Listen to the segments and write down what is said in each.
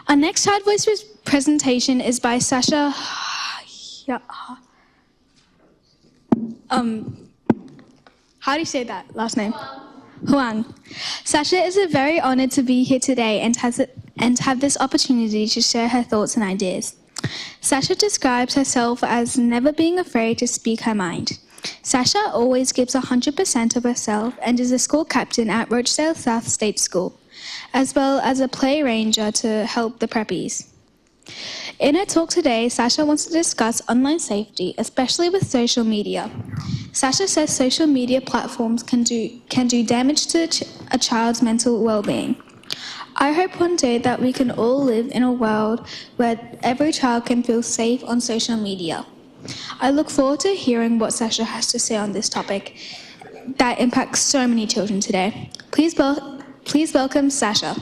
Our next Child Voice presentation is by Sasha. How do you say that last name? Huang. Sasha is very honored to be here today and have this opportunity to share her thoughts and ideas. Sasha describes herself as never being afraid to speak her mind. Sasha always gives 100% of herself and is a school captain at Rochdale South State School, as well as a play ranger to help the preppies. In her talk today, Sasha wants to discuss online safety, especially with social media. Sasha says social media platforms can do damage to a child's mental well-being. I hope one day that we can all live in a world where every child can feel safe on social media. I look forward to hearing what Sasha has to say on this topic that impacts so many children today. Please welcome Sasha.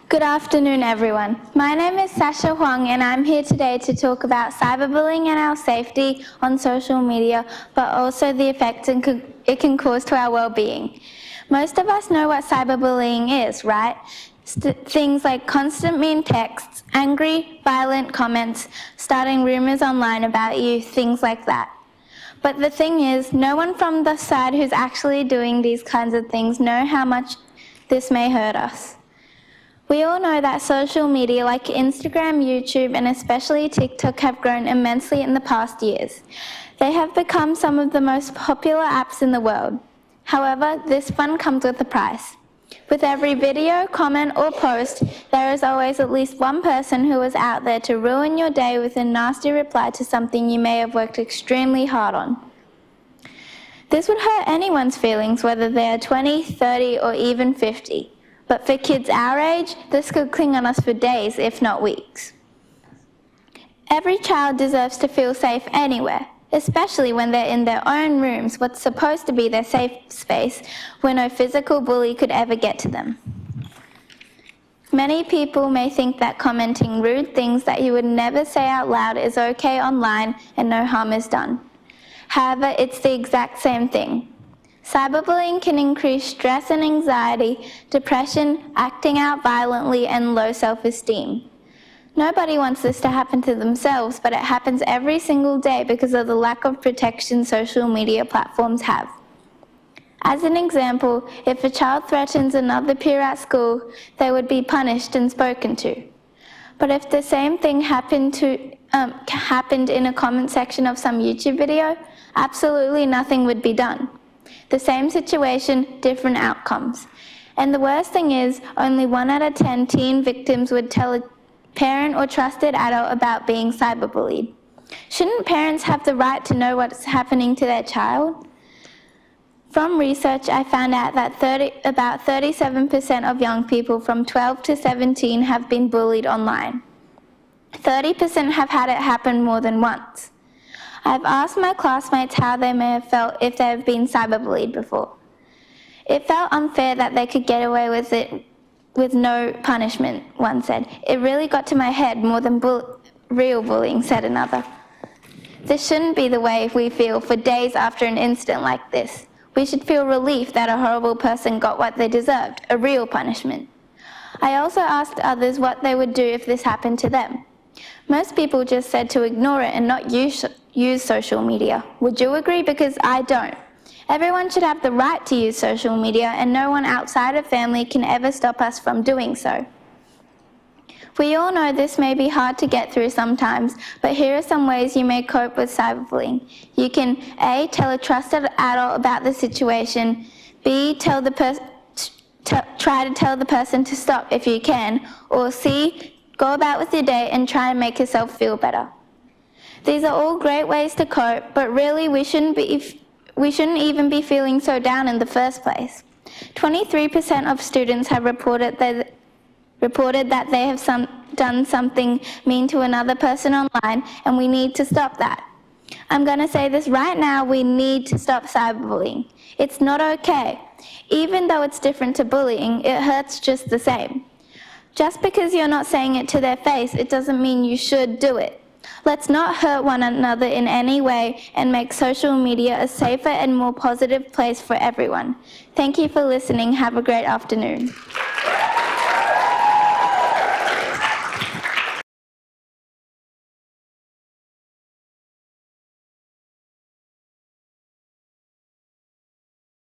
Good afternoon, everyone. My name is Sasha Huang, and I'm here today to talk about cyberbullying and our safety on social media, but also the effects it can cause to our well-being. Most of us know what cyberbullying is, right? Things like constant mean texts, angry, violent comments, starting rumors online about you, things like that. But the thing is, no one from the side who's actually doing these kinds of things know how much this may hurt us. We all know that social media like Instagram, YouTube, and especially TikTok have grown immensely in the past years. They have become some of the most popular apps in the world. However, this fun comes with a price. With every video, comment, or post, there is always at least one person who is out there to ruin your day with a nasty reply to something you may have worked extremely hard on. This would hurt anyone's feelings, whether they are 20, 30, or even 50. But for kids our age, this could cling on us for days, if not weeks. Every child deserves to feel safe anywhere, especially when they're in their own rooms, what's supposed to be their safe space, where no physical bully could ever get to them. Many people may think that commenting rude things that you would never say out loud is okay online and no harm is done. However, it's the exact same thing. Cyberbullying can increase stress and anxiety, depression, acting out violently, and low self-esteem. Nobody wants this to happen to themselves, but it happens every single day because of the lack of protection social media platforms have. As an example, if a child threatens another peer at school, they would be punished and spoken to. But if the same thing happened in a comment section of some YouTube video, absolutely nothing would be done. The same situation, different outcomes. And the worst thing is, only 1 out of 10 teen victims would tell a parent or trusted adult about being cyberbullied. Shouldn't parents have the right to know what's happening to their child? From research, I found out that about 37% of young people from 12 to 17 have been bullied online. 30% have had it happen more than once. I've asked my classmates how they may have felt if they have been cyberbullied before. It felt unfair that they could get away with it with no punishment, one said. It really got to my head more than real bullying, said another. This shouldn't be the way we feel for days after an incident like this. We should feel relief that a horrible person got what they deserved, a real punishment. I also asked others what they would do if this happened to them. Most people just said to ignore it and not use social media. Would you agree? Because I don't. Everyone should have the right to use social media, and no one outside of family can ever stop us from doing so. We all know this may be hard to get through sometimes, but here are some ways you may cope with cyberbullying. You can A, tell a trusted adult about the situation, B, try to tell the person to stop if you can, or C, go about with your day and try and make yourself feel better. These are all great ways to cope, but really we shouldn't even be feeling so down in the first place. 23% of students have reported that they have done something mean to another person online, and we need to stop that. I'm going to say this right now, we need to stop cyberbullying. It's not okay. Even though it's different to bullying, it hurts just the same. Just because you're not saying it to their face, it doesn't mean you should do it. Let's not hurt one another in any way and make social media a safer and more positive place for everyone. Thank you for listening. Have a great afternoon.